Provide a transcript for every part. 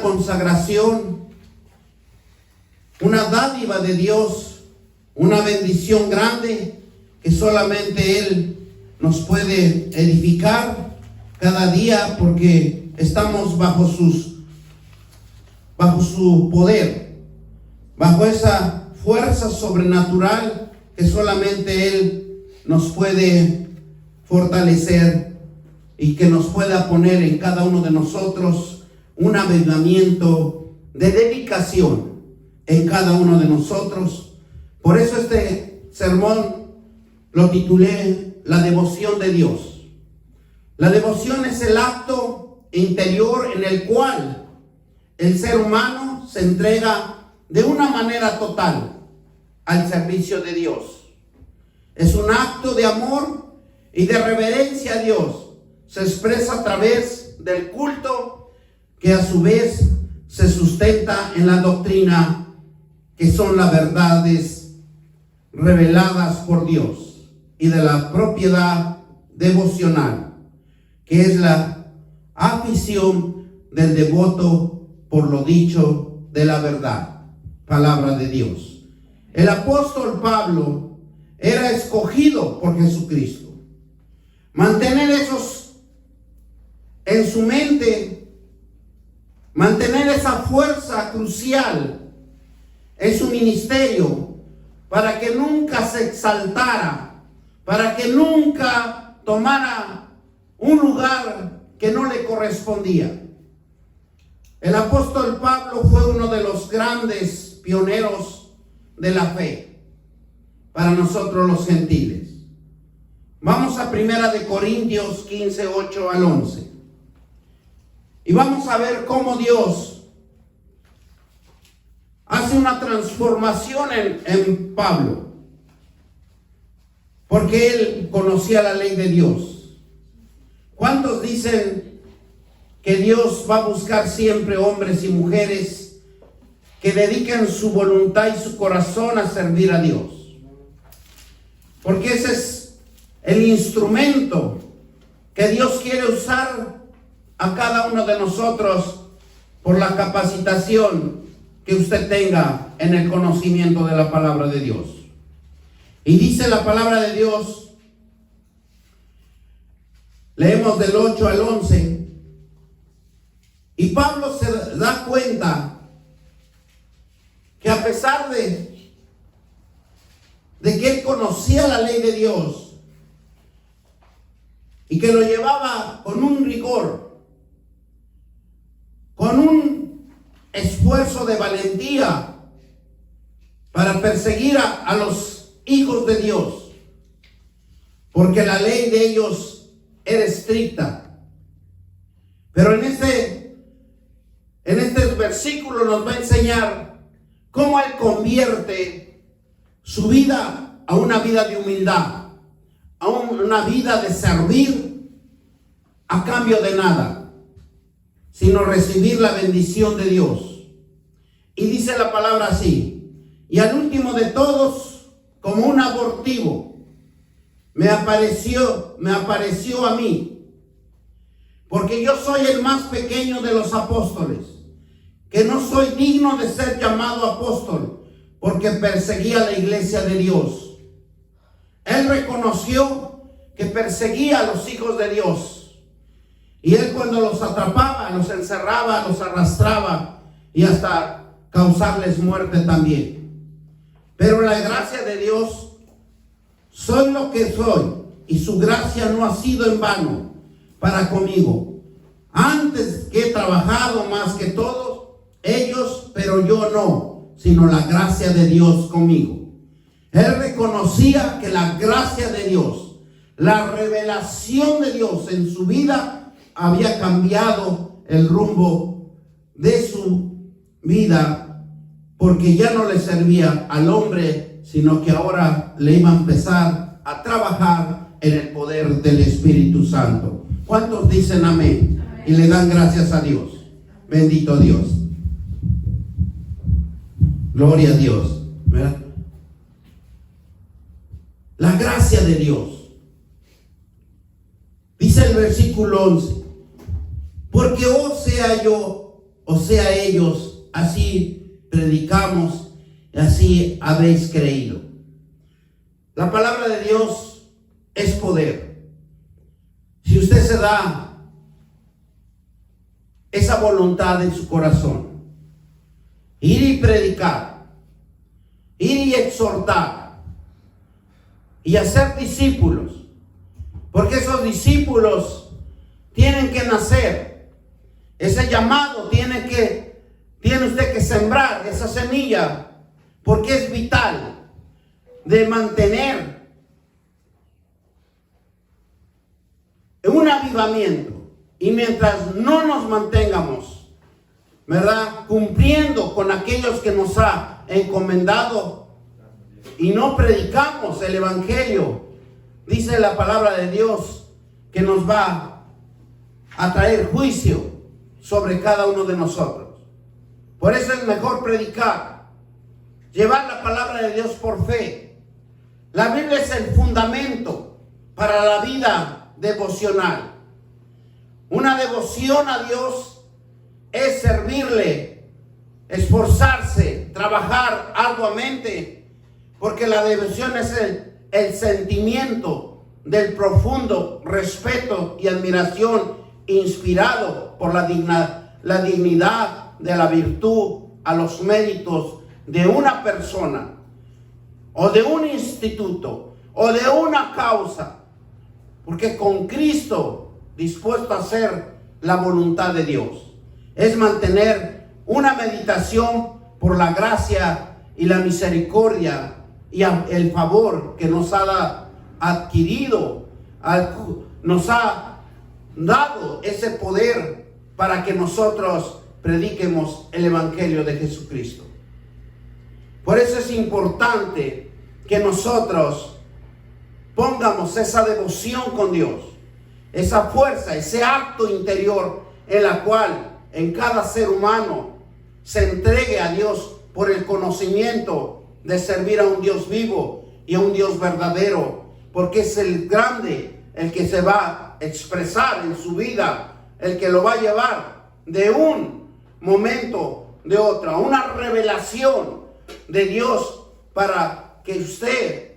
Consagración, una dádiva de Dios, una bendición grande que solamente Él nos puede edificar cada día, porque estamos bajo su poder, bajo esa fuerza sobrenatural que solamente Él nos puede fortalecer y que nos pueda poner en cada uno de nosotros un avivamiento de dedicación en cada uno de nosotros. Por eso este sermón lo titulé La devoción de Dios. La devoción es el acto interior en el cual el ser humano se entrega de una manera total al servicio de Dios. Es un acto de amor y de reverencia a Dios. Se expresa a través del culto, que a su vez se sustenta en la doctrina, que son las verdades reveladas por Dios, y de la propiedad devocional, que es la afición del devoto por lo dicho de la verdad, palabra de Dios. El apóstol Pablo era escogido por Jesucristo. Mantener esos en su mente, mantener esa fuerza crucial en su ministerio, para que nunca se exaltara, para que nunca tomara un lugar que no le correspondía. El apóstol Pablo fue uno de los grandes pioneros de la fe para nosotros los gentiles. Vamos a 1 Corintios 15, 8 al 11. Y vamos a ver cómo Dios hace una transformación en Pablo, porque él conocía la ley de Dios. ¿Cuántos dicen que Dios va a buscar siempre hombres y mujeres que dediquen su voluntad y su corazón a servir a Dios? Porque ese es el instrumento que Dios quiere usar a cada uno de nosotros por la capacitación que usted tenga en el conocimiento de la palabra de Dios. Y dice la palabra de Dios, leemos del 8 al 11, y Pablo se da cuenta que a pesar de que él conocía la ley de Dios y que lo llevaba con un rigor, con un esfuerzo de valentía para perseguir a los hijos de Dios, porque la ley de ellos era estricta. Pero en este versículo nos va a enseñar cómo él convierte su vida a una vida de humildad, a una vida de servir a cambio de nada, sino recibir la bendición de Dios. Y dice la palabra así: y al último de todos, como un abortivo, me apareció a mí, porque yo soy el más pequeño de los apóstoles, que no soy digno de ser llamado apóstol, porque perseguía la iglesia de Dios. Él reconoció que perseguía a los hijos de Dios. Y él, cuando los atrapaba, los encerraba, los arrastraba y hasta causarles muerte también. Pero la gracia de Dios, soy lo que soy, y su gracia no ha sido en vano para conmigo. Antes que he trabajado más que todos ellos, pero yo no, sino la gracia de Dios conmigo. Él reconocía que la gracia de Dios, la revelación de Dios en su vida, había cambiado el rumbo de su vida, porque ya no le servía al hombre, sino que ahora le iba a empezar a trabajar en el poder del Espíritu Santo. ¿Cuántos dicen amén? Y le dan gracias a Dios. Bendito Dios. Gloria a Dios. ¿Verdad? La gracia de Dios. Dice el versículo 11: porque sea yo o sea ellos, así predicamos y así habéis creído. La palabra de Dios es poder. Si usted se da esa voluntad en su corazón, ir y predicar, ir y exhortar y hacer discípulos, porque esos discípulos tienen que nacer. Ese llamado tiene usted que sembrar esa semilla, porque es vital de mantener un avivamiento. Y mientras no nos mantengamos, ¿verdad?, cumpliendo con aquellos que nos ha encomendado y no predicamos el evangelio, dice la palabra de Dios que nos va a traer juicio sobre cada uno de nosotros. Por eso es mejor predicar, llevar la palabra de Dios por fe. La Biblia es el fundamento para la vida devocional. Una devoción a Dios es servirle, esforzarse, trabajar arduamente, porque la devoción es el sentimiento del profundo respeto y admiración inspirado por la dignidad de la virtud a los méritos de una persona o de un instituto o de una causa, porque con Cristo dispuesto a hacer la voluntad de Dios es mantener una meditación por la gracia y la misericordia y el favor que nos ha adquirido, nos ha dado ese poder para que nosotros prediquemos el evangelio de Jesucristo. Por eso es importante que nosotros pongamos esa devoción con Dios, esa fuerza, ese acto interior en la cual en cada ser humano se entregue a Dios por el conocimiento de servir a un Dios vivo y a un Dios verdadero, porque es el grande el que se va a expresar en su vida, el que lo va a llevar de un momento de otro, una revelación de Dios para que usted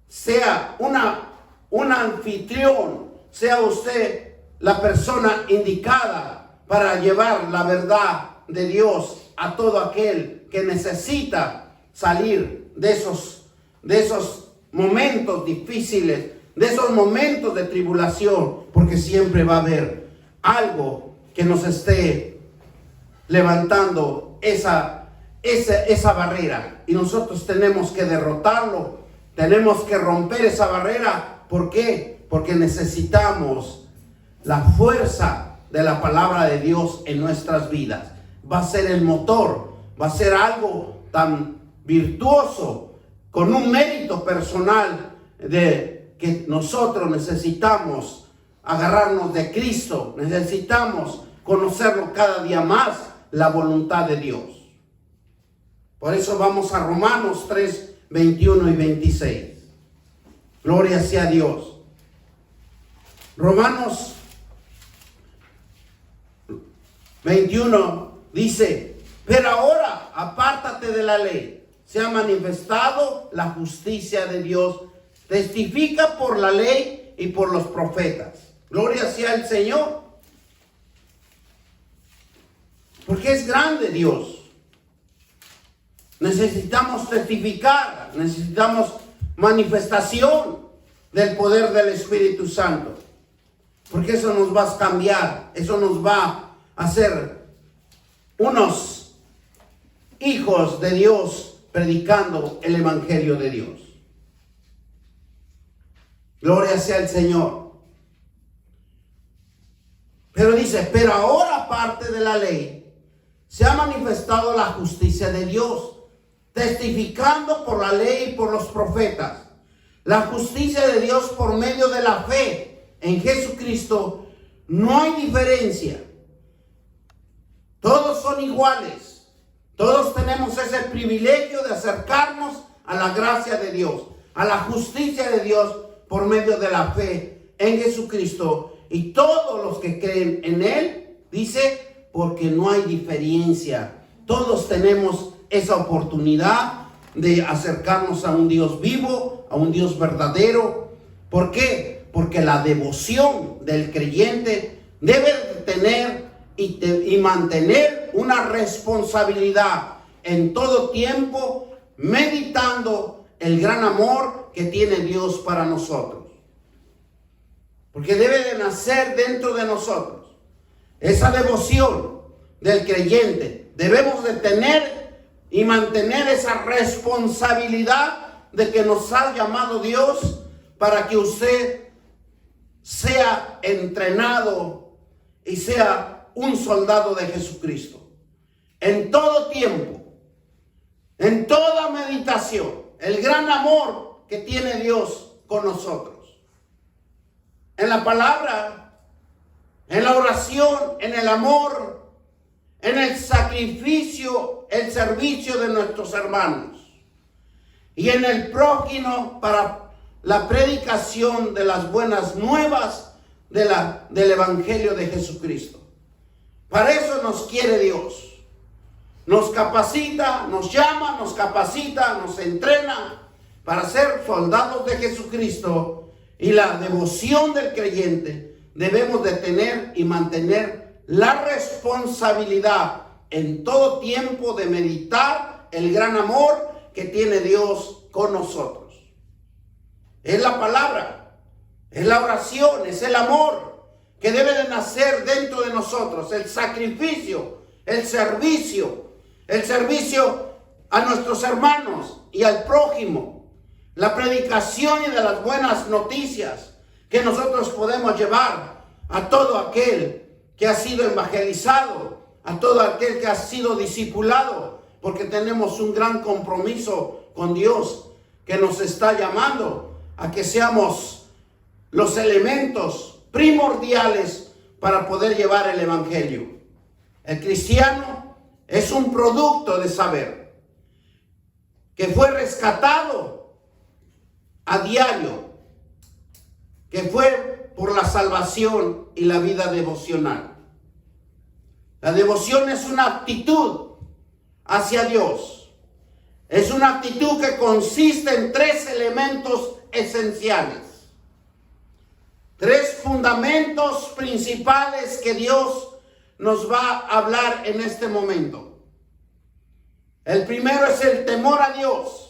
sea un anfitrión, sea usted la persona indicada para llevar la verdad de Dios a todo aquel que necesita salir de esos momentos difíciles, de esos momentos de tribulación, porque siempre va a haber algo que nos esté levantando esa barrera, y nosotros tenemos que derrotarlo, tenemos que romper esa barrera. ¿Por qué? Porque necesitamos la fuerza de la palabra de Dios en nuestras vidas. Va a ser el motor, va a ser algo tan virtuoso, con un mérito personal, de que nosotros necesitamos agarrarnos de Cristo, necesitamos conocerlo cada día más, la voluntad de Dios. Por eso vamos a Romanos 3, 21 y 26. Gloria sea a Dios. Romanos 21 dice: pero ahora apártate de la ley, se ha manifestado la justicia de Dios, testifica por la ley y por los profetas. Gloria sea al Señor, porque es grande Dios. Necesitamos testificar, necesitamos manifestación del poder del Espíritu Santo, porque eso nos va a cambiar, eso nos va a hacer unos hijos de Dios predicando el evangelio de Dios. Gloria sea al Señor. Pero dice: pero ahora, aparte de la ley, se ha manifestado la justicia de Dios, testificando por la ley y por los profetas. La justicia de Dios por medio de la fe en Jesucristo. No hay diferencia. Todos son iguales. Todos tenemos ese privilegio de acercarnos a la gracia de Dios, a la justicia de Dios por medio de la fe en Jesucristo. Y todos los que creen en Él, dice, Porque no hay diferencia. Todos tenemos esa oportunidad de acercarnos a un Dios vivo, a un Dios verdadero. ¿Por qué? Porque la devoción del creyente debe tener y mantener una responsabilidad en todo tiempo, meditando el gran amor que tiene Dios para nosotros. Porque debe de nacer dentro de nosotros esa devoción del creyente. Debemos de tener y mantener esa responsabilidad de que nos ha llamado Dios para que usted sea entrenado y sea un soldado de Jesucristo. En todo tiempo, en toda meditación, el gran amor que tiene Dios con nosotros. En la palabra, en la oración, en el amor, en el sacrificio, el servicio de nuestros hermanos. Y en el prójimo para la predicación de las buenas nuevas del Evangelio de Jesucristo. Para eso nos quiere Dios. Nos capacita, nos llama, nos capacita, nos entrena para ser soldados de Jesucristo. Y la devoción del creyente debemos de tener y mantener la responsabilidad en todo tiempo de meditar el gran amor que tiene Dios con nosotros. Es la palabra, es la oración, es el amor que debe de nacer dentro de nosotros, el sacrificio, el servicio a nuestros hermanos y al prójimo. La predicación y de las buenas noticias que nosotros podemos llevar a todo aquel que ha sido evangelizado, a todo aquel que ha sido discipulado, porque tenemos un gran compromiso con Dios que nos está llamando a que seamos los elementos primordiales para poder llevar el evangelio. El cristiano es un producto de saber que fue rescatado a diario, que fue por la salvación y la vida devocional. La devoción es una actitud hacia Dios. Es una actitud que consiste en 3 elementos esenciales. 3 fundamentos principales que Dios nos va a hablar en este momento. El primero es el temor a Dios.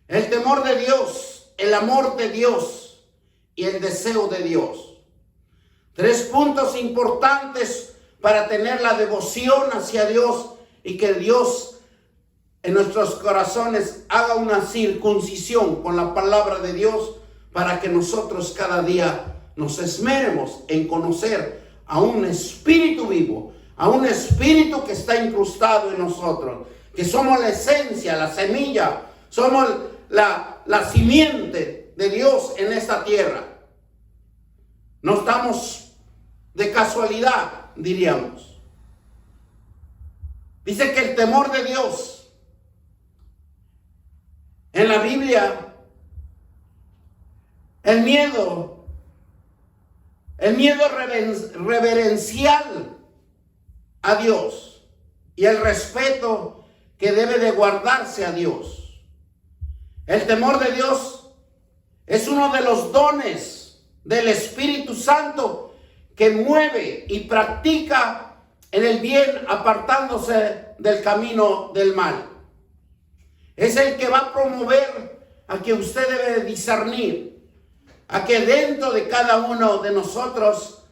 El temor de Dios, el amor de Dios y el deseo de Dios. 3 puntos importantes para tener la devoción hacia Dios y que Dios en nuestros corazones haga una circuncisión con la palabra de Dios para que nosotros cada día nos esmeremos en conocer a un espíritu vivo, a un espíritu que está incrustado en nosotros, que somos la esencia, la semilla, somos la simiente de Dios en esta tierra. No estamos de casualidad, diríamos. Dice que el temor de Dios en la Biblia, el miedo reverencial a Dios y el respeto que debe de guardarse a Dios. El temor de Dios es uno de los dones del Espíritu Santo que mueve y practica en el bien apartándose del camino del mal. Es el que va a promover a que usted debe discernir, a que dentro de cada uno de nosotros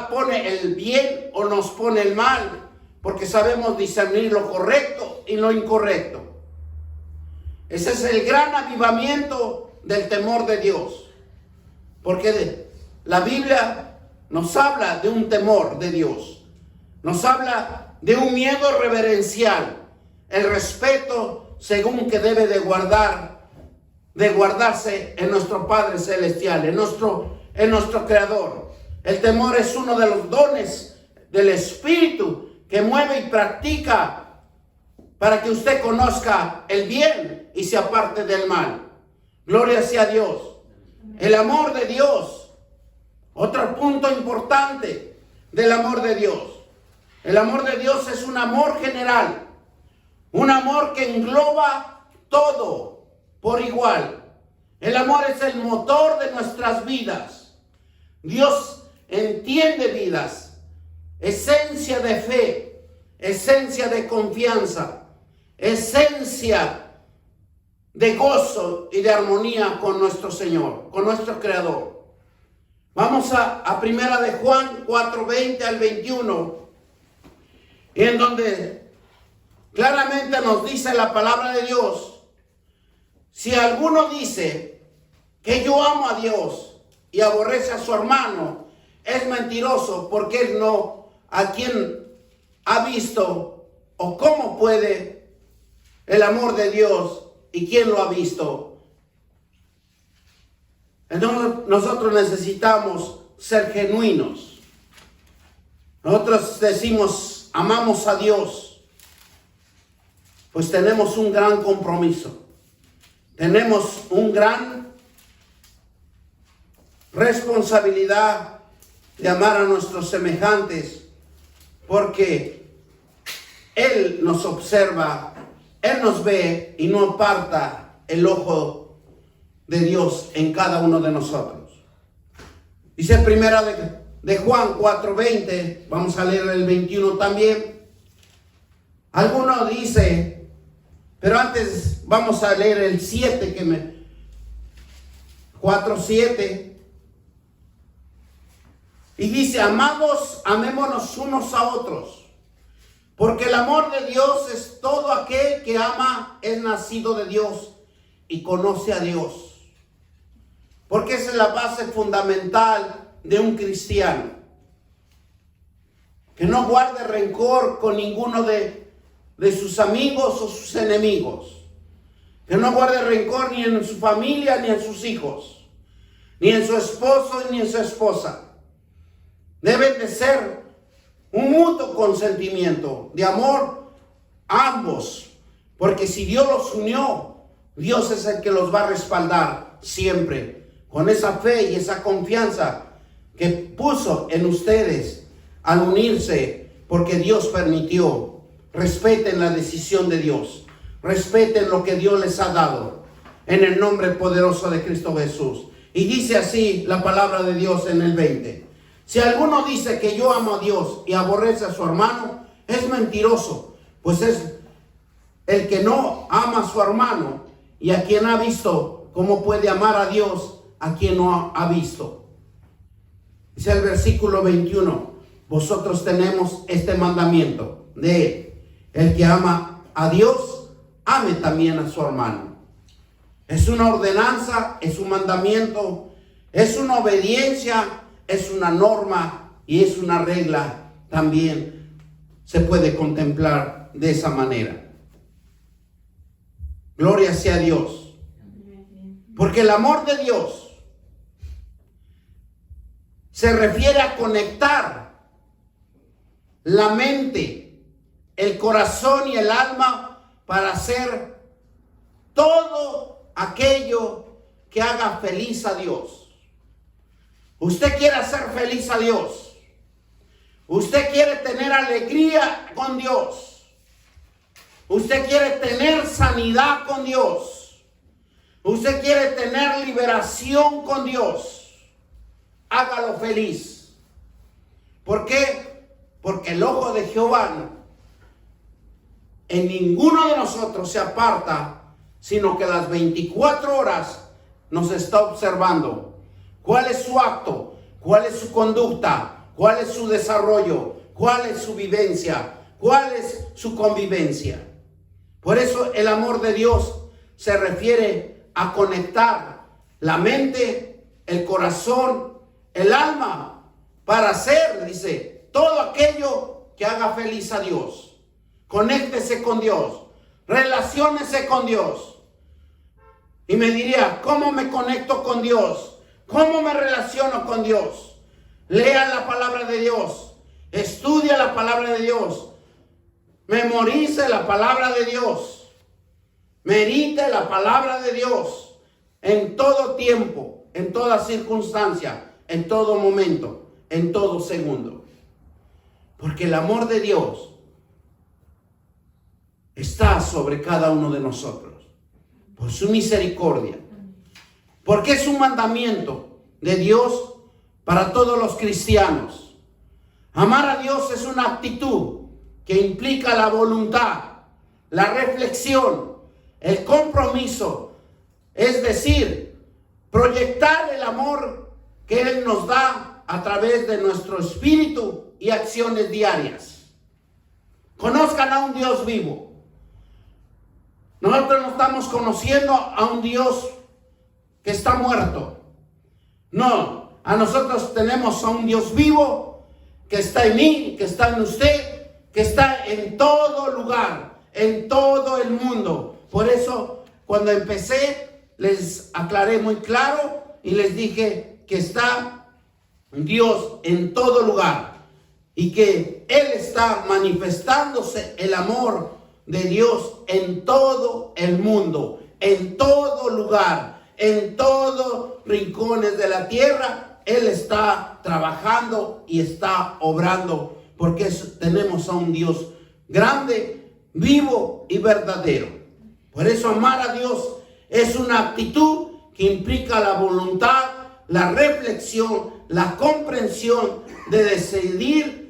pone el bien o nos pone el mal, porque sabemos discernir lo correcto y lo incorrecto. Ese es el gran avivamiento del temor de Dios. Porque la Biblia nos habla de un temor de Dios. Nos habla de un miedo reverencial. El respeto según que debe de guardarse en nuestro Padre Celestial, en nuestro Creador. El temor es uno de los dones del Espíritu que mueve y practica para que usted conozca el bien y se aparte del mal. Gloria sea a Dios. El amor de Dios. Otro punto importante del amor de Dios. El amor de Dios es un amor general, un amor que engloba todo por igual. El amor es el motor de nuestras vidas. Dios entiende vidas, esencia de fe, esencia de confianza, esencia de gozo y de armonía con nuestro Señor, con nuestro Creador. Vamos a primera de Juan 4:20 al 21, en donde claramente nos dice la palabra de Dios: si alguno dice que yo amo a Dios y aborrece a su hermano, es mentiroso, porque él no a quien ha visto, o cómo puede el amor de Dios y quién lo ha visto. Entonces nosotros necesitamos ser genuinos. Nosotros decimos amamos a Dios, pues tenemos un gran compromiso, tenemos un gran responsabilidad de amar a nuestros semejantes, porque Él nos observa, Él nos ve y no aparta el ojo de Dios en cada uno de nosotros. Dice primera de Juan 4:20, vamos a leer el 21 también. Alguno dice, pero antes vamos a leer el 7, 4:7. Y dice: amados, amémonos unos a otros, porque el amor de Dios es todo aquel que ama, es nacido de Dios y conoce a Dios. Porque esa es la base fundamental de un cristiano. Que no guarde rencor con ninguno de sus amigos o sus enemigos. Que no guarde rencor ni en su familia, ni en sus hijos, ni en su esposo, ni en su esposa. Deben de ser un mutuo consentimiento de amor ambos, porque si Dios los unió, Dios es el que los va a respaldar siempre, con esa fe y esa confianza que puso en ustedes al unirse, porque Dios permitió. Respeten la decisión de Dios, respeten lo que Dios les ha dado, en el nombre poderoso de Cristo Jesús. Y dice así la palabra de Dios en el 20: si alguno dice que yo amo a Dios y aborrece a su hermano, es mentiroso, pues es el que no ama a su hermano. Y a quien ha visto, ¿cómo puede amar a Dios a quien no ha visto? Dice el versículo 21: vosotros tenemos este mandamiento de él: el que ama a Dios, ame también a su hermano. Es una ordenanza, es un mandamiento, es una obediencia, es una norma y es una regla. También se puede contemplar de esa manera. Gloria sea a Dios. Porque el amor de Dios se refiere a conectar la mente, el corazón y el alma para hacer todo aquello que haga feliz a Dios. Usted quiere hacer feliz a Dios. Usted quiere tener alegría con Dios. Usted quiere tener sanidad con Dios. Usted quiere tener liberación con Dios. Hágalo feliz. ¿Por qué? Porque el ojo de Jehová en ninguno de nosotros se aparta, sino que las 24 horas nos está observando. ¿Cuál es su acto? ¿Cuál es su conducta? ¿Cuál es su desarrollo? ¿Cuál es su vivencia? ¿Cuál es su convivencia? Por eso el amor de Dios se refiere a conectar la mente, el corazón, el alma, para hacer, dice, todo aquello que haga feliz a Dios. Conéctese con Dios, relaciónese con Dios. Y me diría, ¿cómo me conecto con Dios? ¿Cómo me relaciono con Dios? Lea la palabra de Dios, estudia la palabra de Dios, memorice la palabra de Dios, medite la palabra de Dios en todo tiempo, en toda circunstancia, en todo momento, en todo segundo. Porque el amor de Dios está sobre cada uno de nosotros. Por su misericordia. Porque es un mandamiento de Dios para todos los cristianos. Amar a Dios es una actitud que implica la voluntad, la reflexión, el compromiso. Es decir, proyectar el amor que Él nos da a través de nuestro espíritu y acciones diarias. Conozcan a un Dios vivo. Nosotros no estamos conociendo a un Dios que está muerto. No, a nosotros tenemos a un Dios vivo que está en mí, que está en usted, que está en todo lugar, en todo el mundo. Por eso, cuando empecé, les aclaré muy claro y les dije que está Dios en todo lugar y que Él está manifestándose el amor de Dios en todo el mundo, en todo lugar, en todos rincones de la tierra. Él está trabajando y está obrando, porque tenemos a un Dios grande, vivo y verdadero. Por eso amar a Dios es una actitud que implica la voluntad, la reflexión, la comprensión de decidir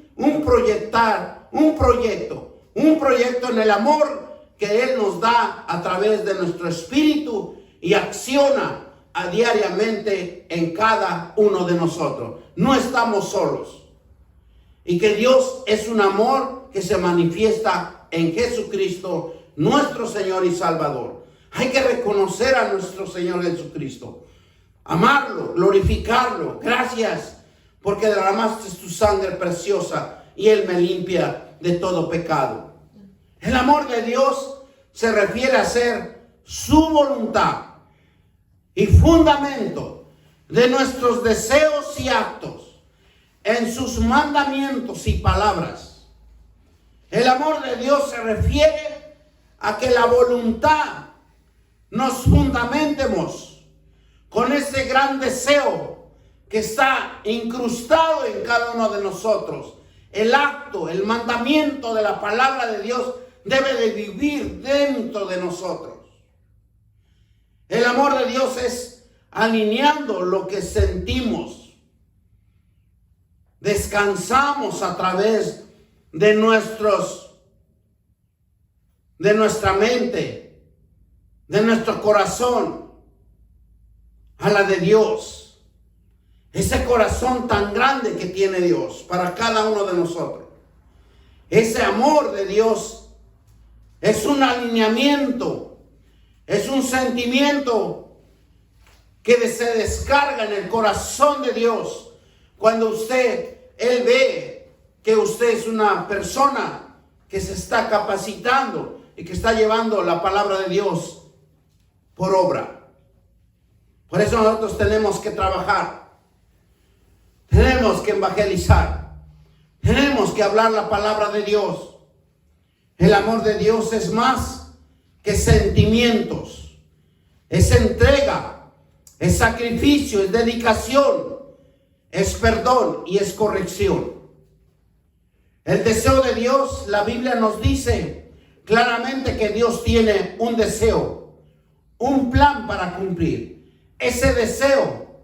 un proyecto en el amor que Él nos da a través de nuestro espíritu y acciona diariamente en cada uno de nosotros. No estamos solos. Y que Dios es un amor que se manifiesta en Jesucristo, nuestro Señor y Salvador. Hay que reconocer a nuestro Señor Jesucristo, amarlo, glorificarlo. Gracias porque derramaste tu sangre preciosa y Él me limpia de todo pecado. El amor de Dios se refiere a ser su voluntad y fundamento de nuestros deseos y actos en sus mandamientos y palabras. El amor de Dios se refiere a que la voluntad nos fundamentemos con ese gran deseo que está incrustado en cada uno de nosotros. El acto, el mandamiento de la palabra de Dios debe de vivir dentro de nosotros. El amor de Dios es alineando lo que sentimos. Descansamos a través de nuestra mente, de nuestro corazón, a la de Dios. Ese corazón tan grande que tiene Dios para cada uno de nosotros. Ese amor de Dios es un alineamiento, es un sentimiento que se descarga en el corazón de Dios cuando Él ve que usted es una persona que se está capacitando y que está llevando la palabra de Dios por obra. Por eso nosotros tenemos que trabajar, tenemos que evangelizar, tenemos que hablar la palabra de Dios. El amor de Dios es más que sentimientos, es entrega, es sacrificio, es dedicación, es perdón y es corrección. El deseo de Dios, la Biblia nos dice claramente que Dios tiene un deseo, un plan para cumplir. Ese deseo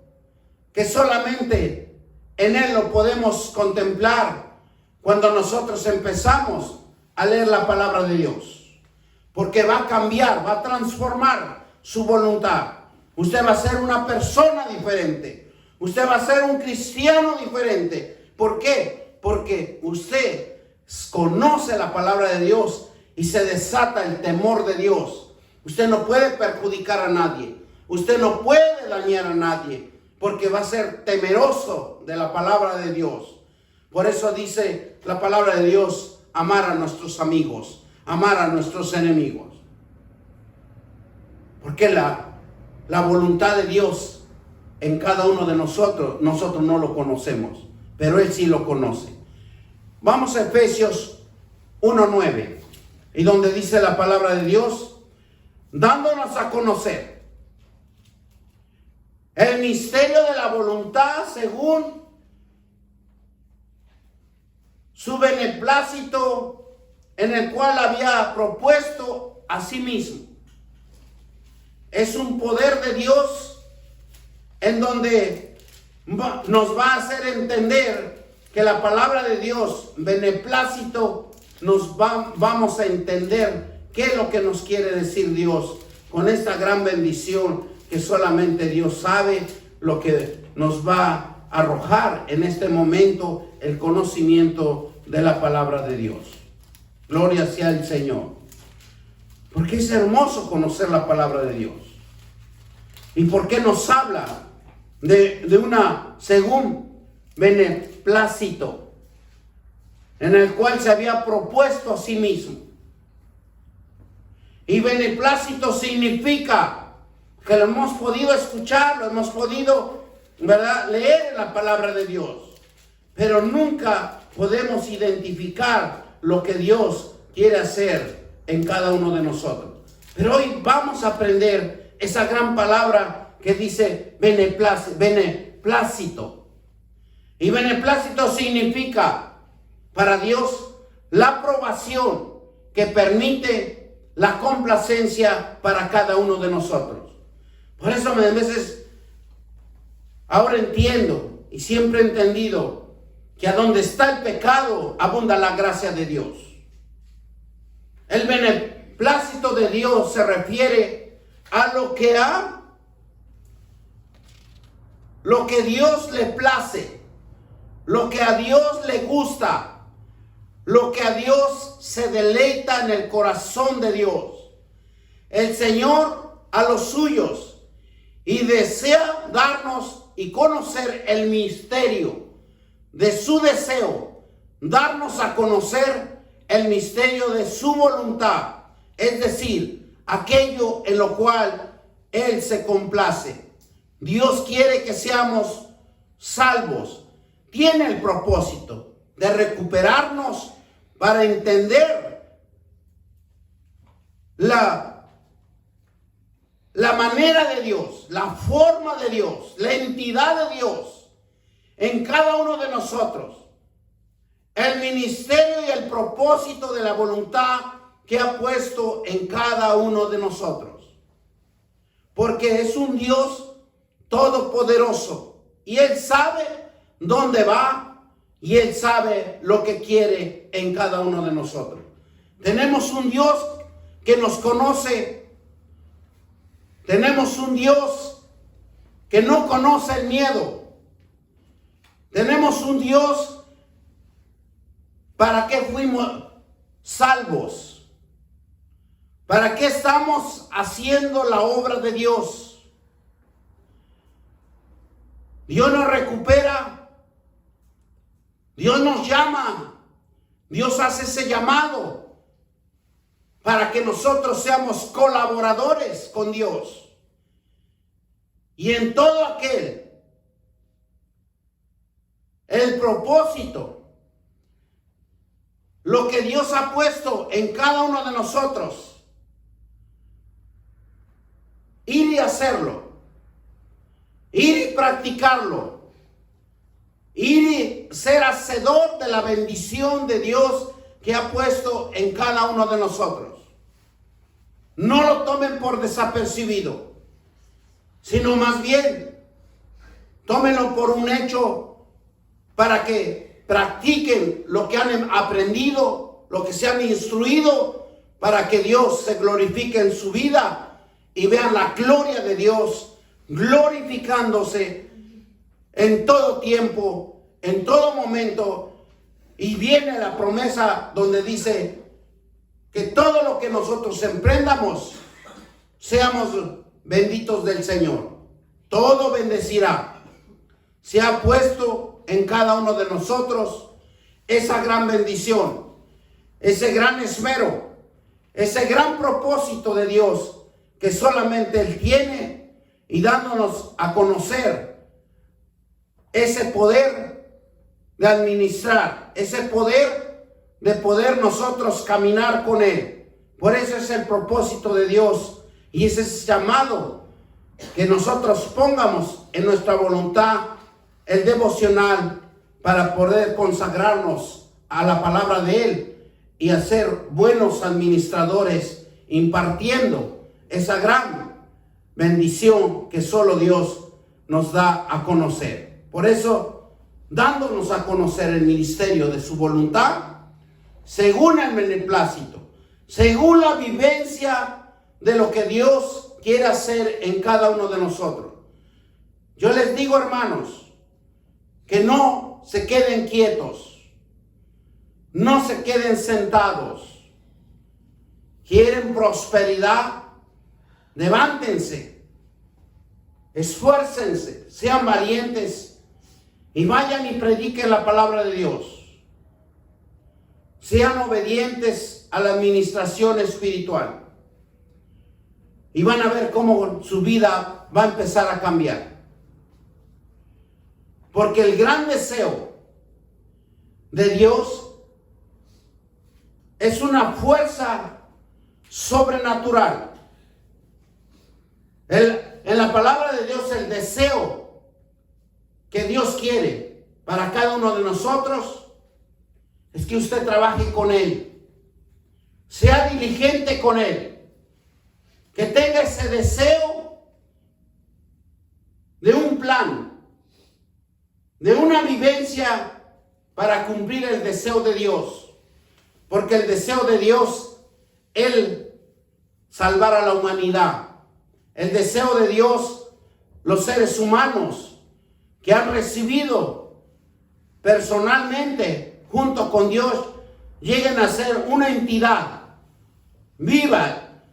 que solamente en Él lo podemos contemplar cuando nosotros empezamos a leer la palabra de Dios. Porque va a cambiar, va a transformar su voluntad. Usted va a ser una persona diferente. Usted va a ser un cristiano diferente. ¿Por qué? Porque usted conoce la palabra de Dios y se desata el temor de Dios. Usted no puede perjudicar a nadie. Usted no puede dañar a nadie porque va a ser temeroso de la palabra de Dios. Por eso dice la palabra de Dios, amar a nuestros amigos, amar a nuestros enemigos. Porque la voluntad de Dios en cada uno de nosotros no lo conocemos, pero Él sí lo conoce. Vamos a Efesios 1:9, y donde dice la palabra de Dios, dándonos a conocer el misterio de la voluntad según su beneplácito en el cual había propuesto a sí mismo. Es un poder de Dios en donde nos va a hacer entender que la palabra de Dios, beneplácito, vamos a entender qué es lo que nos quiere decir Dios con esta gran bendición que solamente Dios sabe, lo que nos va a arrojar en este momento el conocimiento de la palabra de Dios. Gloria sea el Señor. Porque es hermoso conocer la palabra de Dios. ¿Y por qué nos habla de una según beneplácito en el cual se había propuesto a sí mismo? Y beneplácito significa que lo hemos podido escuchar, lo hemos podido, ¿verdad?, leer en la palabra de Dios, pero nunca podemos identificar lo que Dios quiere hacer en cada uno de nosotros. Pero hoy vamos a aprender esa gran palabra que dice beneplácito. Y beneplácito significa para Dios la aprobación que permite la complacencia para cada uno de nosotros. Por eso a veces ahora entiendo y siempre he entendido que a donde está el pecado abunda la gracia de Dios. El beneplácito de Dios se refiere a lo que Dios le place, lo que a Dios le gusta, lo que a Dios se deleita en el corazón de Dios. El Señor a los suyos y desea darnos y conocer el misterio de su deseo, darnos a conocer el misterio de su voluntad, es decir, aquello en lo cual Él se complace. Dios quiere que seamos salvos. Tiene el propósito de recuperarnos para entender la manera de Dios, la forma de Dios, la entidad de Dios en cada uno de nosotros, el ministerio y el propósito de la voluntad que ha puesto en cada uno de nosotros. Porque es un Dios todopoderoso y Él sabe dónde va y Él sabe lo que quiere en cada uno de nosotros. Tenemos un Dios que nos conoce. Tenemos un Dios que no conoce el miedo. Tenemos un Dios para qué fuimos salvos. ¿Para qué estamos haciendo la obra de Dios? Dios nos recupera. Dios nos llama. Dios hace ese llamado para que nosotros seamos colaboradores con Dios. Y en todo el propósito, lo que Dios ha puesto en cada uno de nosotros, ir y hacerlo, ir y practicarlo, ir y ser hacedor de la bendición de Dios que ha puesto en cada uno de nosotros. No lo tomen por desapercibido, sino más bien tómenlo por un hecho para que practiquen lo que han aprendido, lo que se han instruido, para que Dios se glorifique en su vida y vean la gloria de Dios glorificándose en todo tiempo, en todo momento. Y viene la promesa donde dice que todo lo que nosotros emprendamos, seamos benditos del Señor. Todo bendecirá. Se ha puesto en cada uno de nosotros esa gran bendición, ese gran esmero, ese gran propósito de Dios que solamente Él tiene, y dándonos a conocer ese poder de administrar, ese poder de poder nosotros caminar con Él. Por eso es el propósito de Dios y ese es llamado que nosotros pongamos en nuestra voluntad el devocional para poder consagrarnos a la palabra de Él y a ser buenos administradores, impartiendo esa gran bendición que solo Dios nos da a conocer. Por eso, dándonos a conocer el ministerio de su voluntad, según el beneplácito, según la vivencia de lo que Dios quiere hacer en cada uno de nosotros. Yo les digo, hermanos, que no se queden quietos, no se queden sentados. ¿Quieren prosperidad? Levántense, esfuércense, sean valientes y vayan y prediquen la palabra de Dios. Sean obedientes a la administración espiritual y van a ver cómo su vida va a empezar a cambiar. Porque el gran deseo de Dios es una fuerza sobrenatural. En la palabra de Dios, el deseo que Dios quiere para cada uno de nosotros es que usted trabaje con Él, sea diligente con Él, que tenga ese deseo de un plan, de una vivencia para cumplir el deseo de Dios. Porque el deseo de Dios, Él salvar a la humanidad. El deseo de Dios, los seres humanos que han recibido personalmente junto con Dios, lleguen a ser una entidad viva,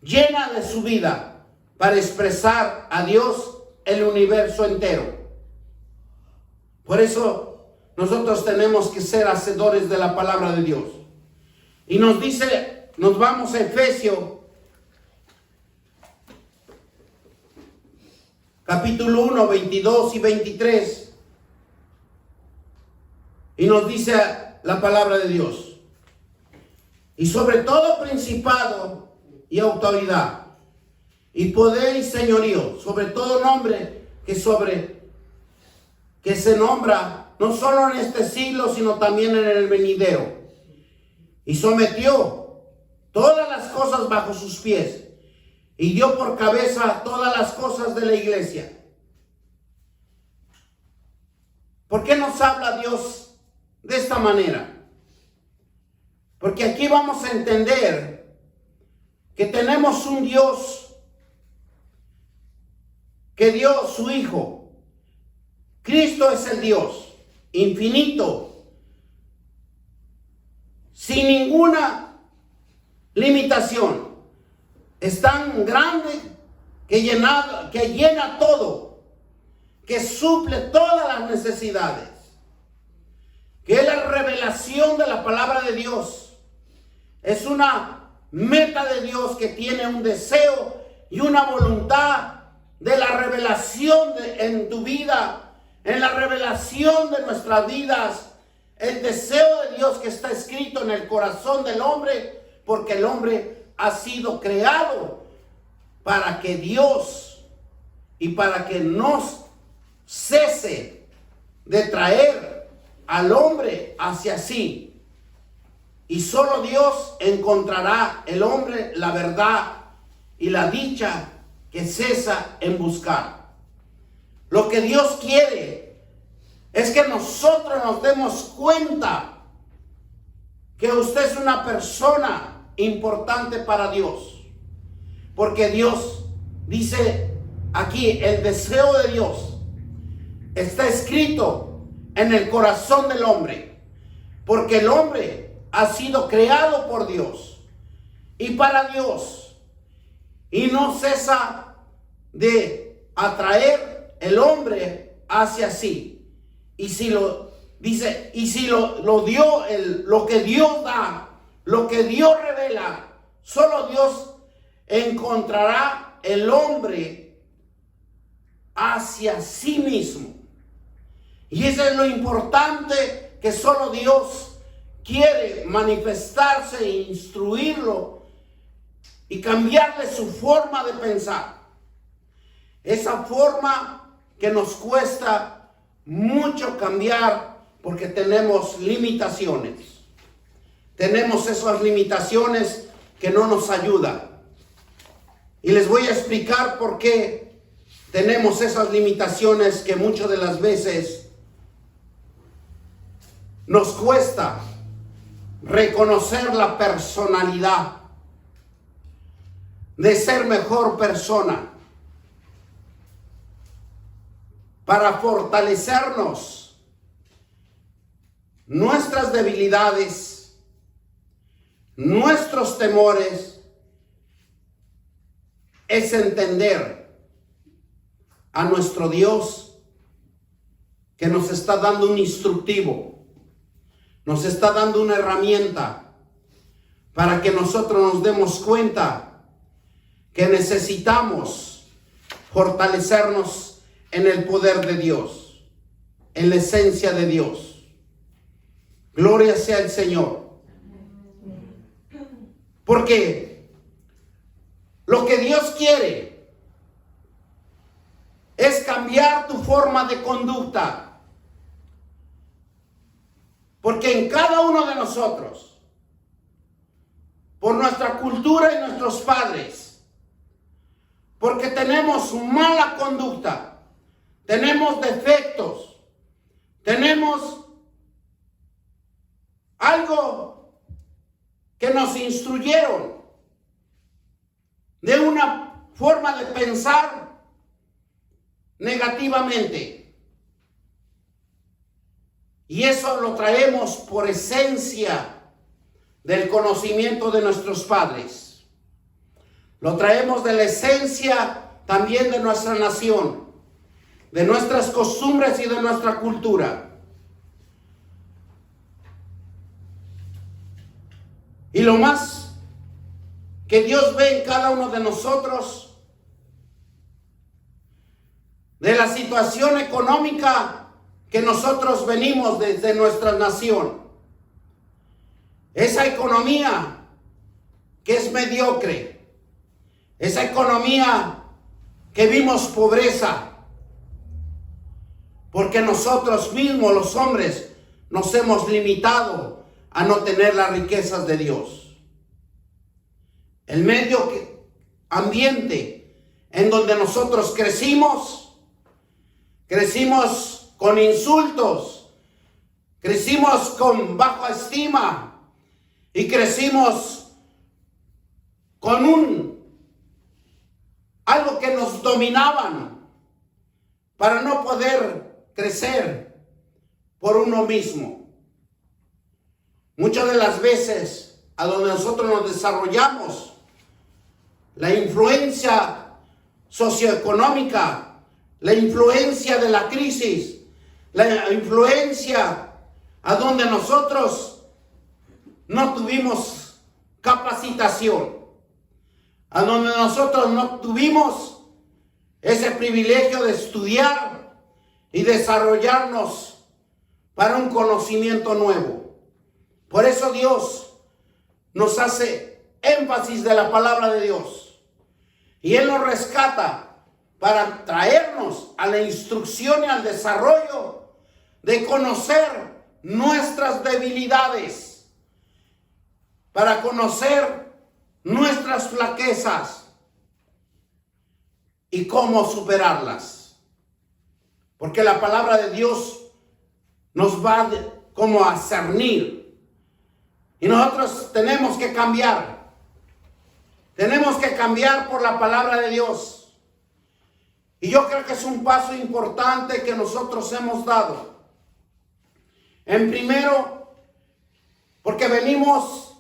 llena de su vida, para expresar a Dios el universo entero. Por eso nosotros tenemos que ser hacedores de la palabra de Dios. Y nos dice, nos vamos a Efesios, capítulo 1, 22 y 23. Y nos dice la palabra de Dios. Y sobre todo principado y autoridad, y poder y señorío, sobre todo nombre que se nombra no solo en este siglo, sino también en el venidero. Y sometió todas las cosas bajo sus pies, y dio por cabeza todas las cosas de la iglesia. ¿Por qué nos habla Dios de esta manera? Porque aquí vamos a entender que tenemos un Dios que dio su Hijo. Cristo es el Dios infinito, sin ninguna limitación. Es tan grande que llena todo, que suple todas las necesidades, que es la revelación de la palabra de Dios. Es una meta de Dios que tiene un deseo y una voluntad de la revelación en tu vida, en la revelación de nuestras vidas, el deseo de Dios que está escrito en el corazón del hombre, porque el hombre ha sido creado para que Dios y para que nos cese de traer al hombre hacia sí. Y solo Dios encontrará el hombre la verdad y la dicha que cesa en buscar. Lo que Dios quiere es que nosotros nos demos cuenta que usted es una persona importante para Dios. Porque Dios dice aquí, el deseo de Dios está escrito en el corazón del hombre. Porque el hombre ha sido creado por Dios y para Dios, y no cesa de atraer el hombre hacia sí. Y si lo dice, y si lo que Dios da, lo que Dios revela, solo Dios encontrará el hombre hacia sí mismo. Y eso es lo importante, que solo Dios quiere manifestarse e instruirlo y cambiarle su forma de pensar. Esa forma que nos cuesta mucho cambiar Porque tenemos limitaciones. Tenemos esas limitaciones que no nos ayudan. Y les voy a explicar por qué tenemos esas limitaciones que muchas de las veces nos cuesta reconocer la personalidad de ser mejor persona para fortalecernos nuestras debilidades, nuestros temores, es entender a nuestro Dios que nos está dando un instructivo, nos está dando una herramienta para que nosotros nos demos cuenta que necesitamos fortalecernos en el poder de Dios, en la esencia de Dios. Gloria sea el Señor. Porque lo que Dios quiere es cambiar tu forma de conducta. Porque en cada uno de nosotros, por nuestra cultura y nuestros padres, porque tenemos mala conducta, tenemos defectos, tenemos algo que nos instruyeron de una forma de pensar negativamente. Y eso lo traemos por esencia del conocimiento de nuestros padres. Lo traemos de la esencia también de nuestra nación, de nuestras costumbres y de nuestra cultura. Y lo más que Dios ve en cada uno de nosotros, de la situación económica que nosotros venimos desde nuestra nación. Esa economía que es mediocre, esa economía que vimos pobreza, porque nosotros mismos los hombres nos hemos limitado a no tener las riquezas de Dios. El medio ambiente en donde nosotros crecimos con insultos, crecimos con baja estima y crecimos con algo que nos dominaban para no poder crecer por uno mismo. Muchas de las veces a donde nosotros nos desarrollamos, la influencia socioeconómica, la influencia de la crisis, la influencia a donde nosotros no tuvimos capacitación, a donde nosotros no tuvimos ese privilegio de estudiar y desarrollarnos para un conocimiento nuevo. Por eso Dios nos hace énfasis de la palabra de Dios. Y Él nos rescata para traernos a la instrucción y al desarrollo de conocer nuestras debilidades, para conocer nuestras flaquezas y cómo superarlas. Porque la palabra de Dios nos va como a cernir. Y nosotros tenemos que cambiar. Tenemos que cambiar por la palabra de Dios. Y yo creo que es un paso importante que nosotros hemos dado. En primero, porque venimos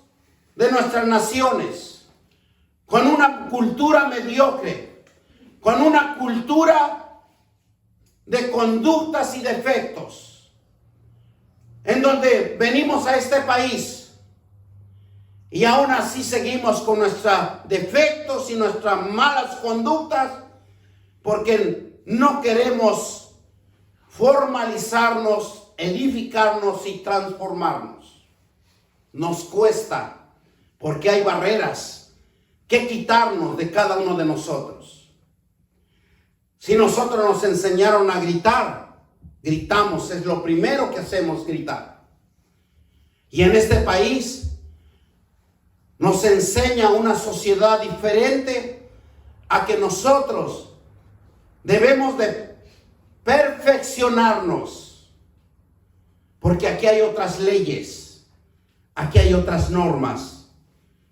de nuestras naciones con una cultura mediocre, con una cultura de conductas y defectos, en donde venimos a este país y aún así seguimos con nuestros defectos y nuestras malas conductas, porque no queremos formalizarnos, edificarnos y transformarnos. Nos cuesta, porque hay barreras que quitarnos de cada uno de nosotros. Si nosotros nos enseñaron a gritar, gritamos, es lo primero que hacemos, gritar. Y en este país nos enseña una sociedad diferente a que nosotros debemos de perfeccionarnos, porque aquí hay otras leyes, aquí hay otras normas,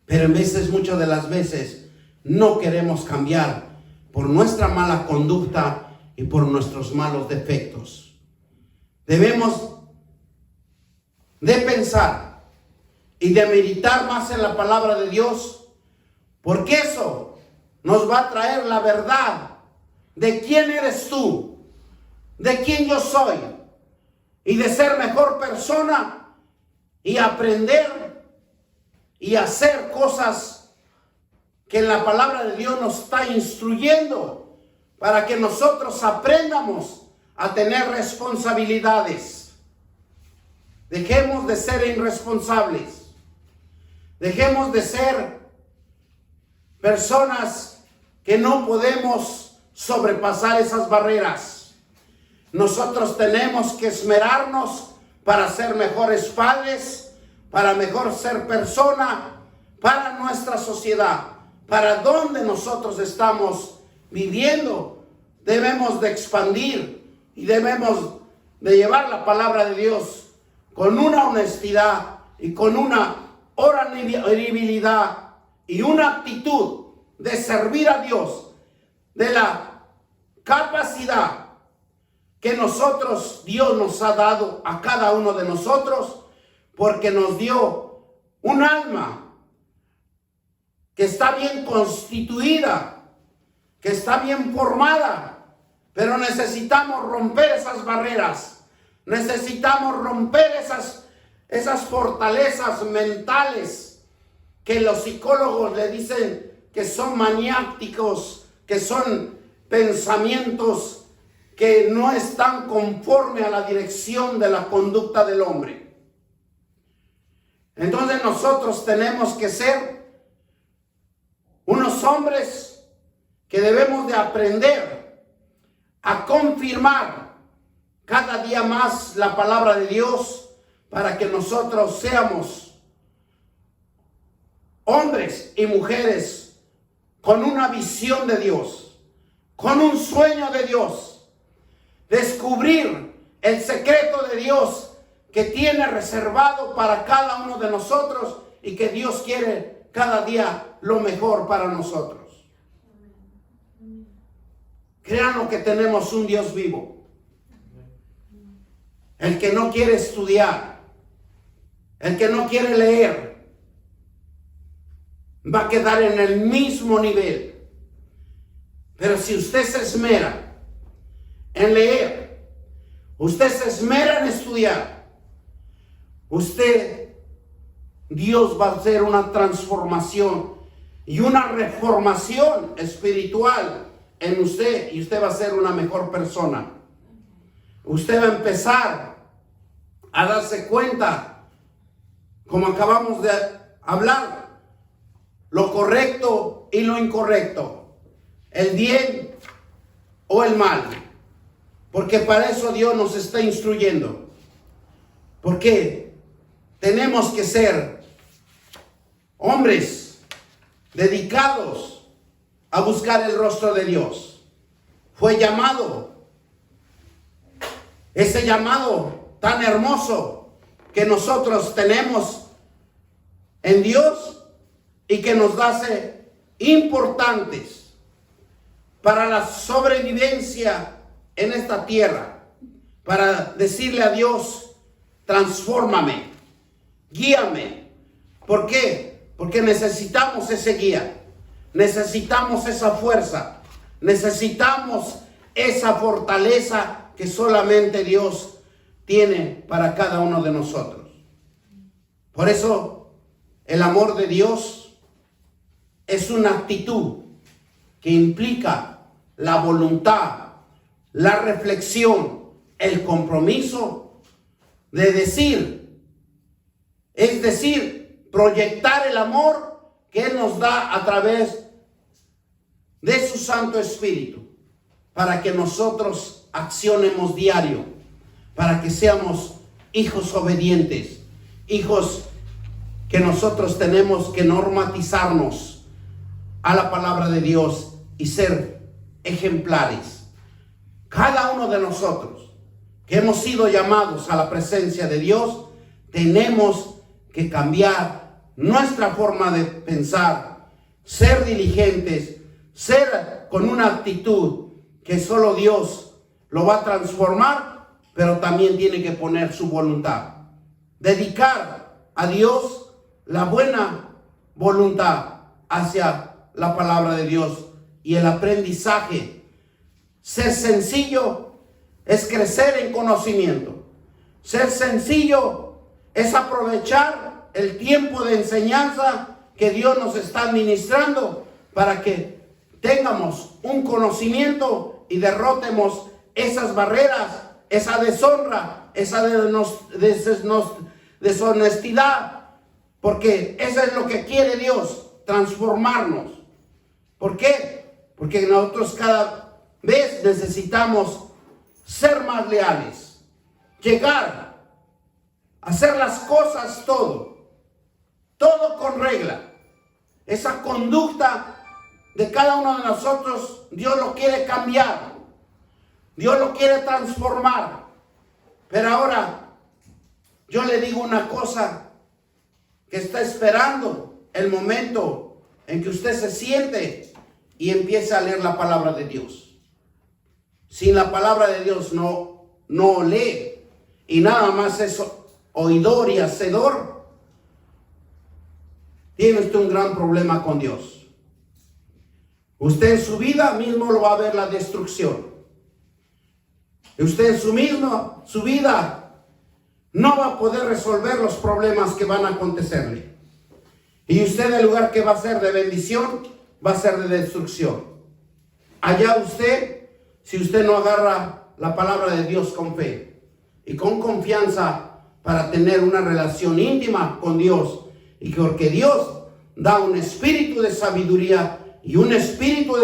pero en veces, muchas de las veces, no queremos cambiar por nuestra mala conducta y por nuestros malos defectos. Debemos de pensar y de meditar más en la palabra de Dios, porque eso nos va a traer la verdad de quién eres tú, de quién yo soy, y de ser mejor persona y aprender y hacer cosas que la palabra de Dios nos está instruyendo para que nosotros aprendamos a tener responsabilidades. Dejemos de ser irresponsables. Dejemos de ser personas que no podemos sobrepasar esas barreras. Nosotros tenemos que esmerarnos para ser mejores padres, para mejor ser persona, para nuestra sociedad, para donde nosotros estamos viviendo. Debemos de expandir y debemos de llevar la palabra de Dios con una honestidad y con una honorabilidad y una actitud de servir a Dios, de la capacidad que Dios nos ha dado a cada uno de nosotros, porque nos dio un alma que está bien constituida, que está bien formada, pero necesitamos romper esas barreras, necesitamos romper esas fortalezas mentales que los psicólogos le dicen que son maniáticos, que son pensamientos que no están conforme a la dirección de la conducta del hombre. Entonces nosotros tenemos que ser unos hombres que debemos de aprender a confirmar cada día más la palabra de Dios, para que nosotros seamos hombres y mujeres con una visión de Dios, con un sueño de Dios, descubrir el secreto de Dios que tiene reservado para cada uno de nosotros, y que Dios quiere cada día lo mejor para nosotros. Créanlo que tenemos un Dios vivo. El que no quiere estudiar, el que no quiere leer, va a quedar en el mismo nivel. Pero si usted se esmera en leer, usted se esmera en estudiar, Dios va a hacer una transformación y una reformación espiritual en usted, y usted va a ser una mejor persona. Usted va a empezar a darse cuenta, como acabamos de hablar, lo correcto y lo incorrecto, el bien o el mal, porque para eso Dios nos está instruyendo. Porque tenemos que ser hombres dedicados a buscar el rostro de Dios. Fue llamado, ese llamado tan hermoso que nosotros tenemos en Dios y que nos hace importantes para la sobrevivencia en esta tierra, para decirle a Dios: transfórmame, guíame. ¿Por qué? Porque necesitamos ese guía, necesitamos esa fuerza, necesitamos esa fortaleza que solamente Dios tiene para cada uno de nosotros. Por eso el amor de Dios es una actitud que implica la voluntad, la reflexión, el compromiso de decir, es decir, proyectar el amor que Él nos da a través de su Santo Espíritu, para que nosotros accionemos diario, para que seamos hijos obedientes, hijos que nosotros tenemos que normatizarnos a la palabra de Dios y ser ejemplares. Cada uno de nosotros que hemos sido llamados a la presencia de Dios, tenemos que cambiar nuestra forma de pensar, ser diligentes, ser con una actitud que solo Dios lo va a transformar, pero también tiene que poner su voluntad. Dedicar a Dios la buena voluntad hacia la palabra de Dios y el aprendizaje. Ser sencillo es crecer en conocimiento. Ser sencillo es aprovechar el tiempo de enseñanza que Dios nos está administrando para que tengamos un conocimiento y derrotemos esas barreras, esa deshonra, esa deshonestidad, porque eso es lo que quiere Dios, transformarnos. ¿Por qué? Porque nosotros cada vez necesitamos ser más leales, llegar a hacer las cosas todo con regla. Esa conducta de cada uno de nosotros, Dios lo quiere cambiar, Dios lo quiere transformar. Pero ahora yo le digo una cosa, que está esperando el momento en que usted se siente y empiece a leer la palabra de Dios. Sin la palabra de Dios no lee y nada más es oidor y hacedor, tiene usted un gran problema con Dios. Usted en su vida mismo lo va a ver la destrucción. Usted en su vida no va a poder resolver los problemas que van a acontecerle. Y usted, en lugar que va a ser de bendición, va a ser de destrucción. Allá usted, si usted no agarra la palabra de Dios con fe y con confianza para tener una relación íntima con Dios, y porque Dios da un espíritu de sabiduría y un espíritu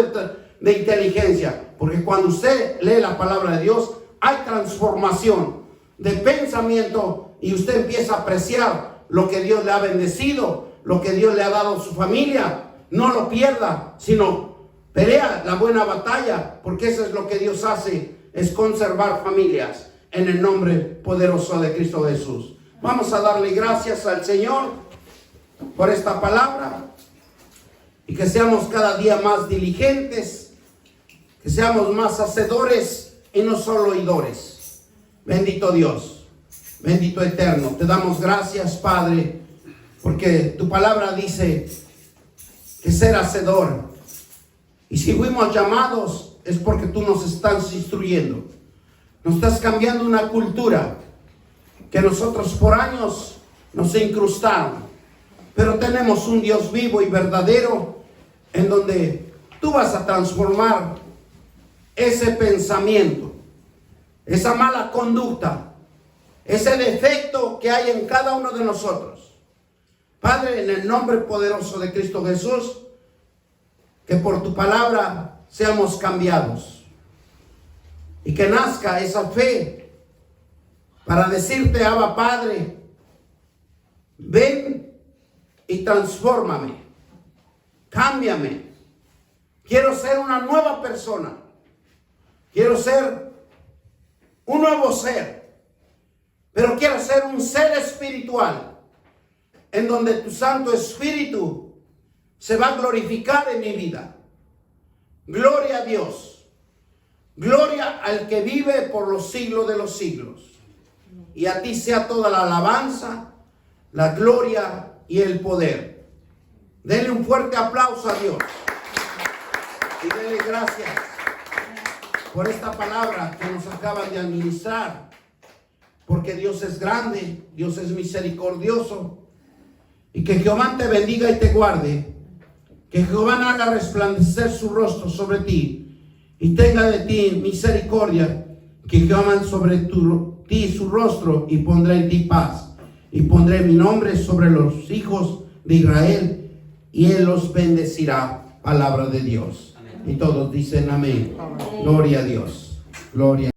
de inteligencia, porque cuando usted lee la palabra de Dios hay transformación de pensamiento y usted empieza a apreciar lo que Dios le ha bendecido, lo que Dios le ha dado a su familia. No lo pierda, sino pelea la buena batalla, porque eso es lo que Dios hace, es conservar familias en el nombre poderoso de Cristo Jesús. Vamos a darle gracias al Señor por esta palabra y que seamos cada día más diligentes, que seamos más hacedores y no solo oidores. Bendito Dios, bendito Eterno, te damos gracias, Padre, porque tu palabra dice que ser hacedor, y si fuimos llamados es porque tú nos estás instruyendo, nos estás cambiando una cultura que nosotros por años nos incrustaron, pero tenemos un Dios vivo y verdadero en donde tú vas a transformar ese pensamiento, esa mala conducta, ese defecto que hay en cada uno de nosotros. Padre, en el nombre poderoso de Cristo Jesús, que por tu palabra seamos cambiados y que nazca esa fe para decirte, Abba Padre, ven y transfórmame, cámbiame. Quiero ser una nueva persona, quiero ser un nuevo ser, pero quiero ser un ser espiritual en donde tu Santo Espíritu se va a glorificar en mi vida. Gloria a Dios, gloria al que vive por los siglos de los siglos, y a ti sea toda la alabanza, la gloria y el poder. Denle un fuerte aplauso a Dios y denle gracias por esta palabra que nos acaban de administrar, porque Dios es grande, Dios es misericordioso, y que Jehová te bendiga y te guarde, que Jehová haga resplandecer su rostro sobre ti y tenga de ti misericordia, que Jehová sobre ti su rostro y pondré en ti paz, y pondré mi nombre sobre los hijos de Israel y él los bendecirá. Palabra de Dios. Amén. Y todos dicen amén. Amén. Gloria a Dios. Gloria.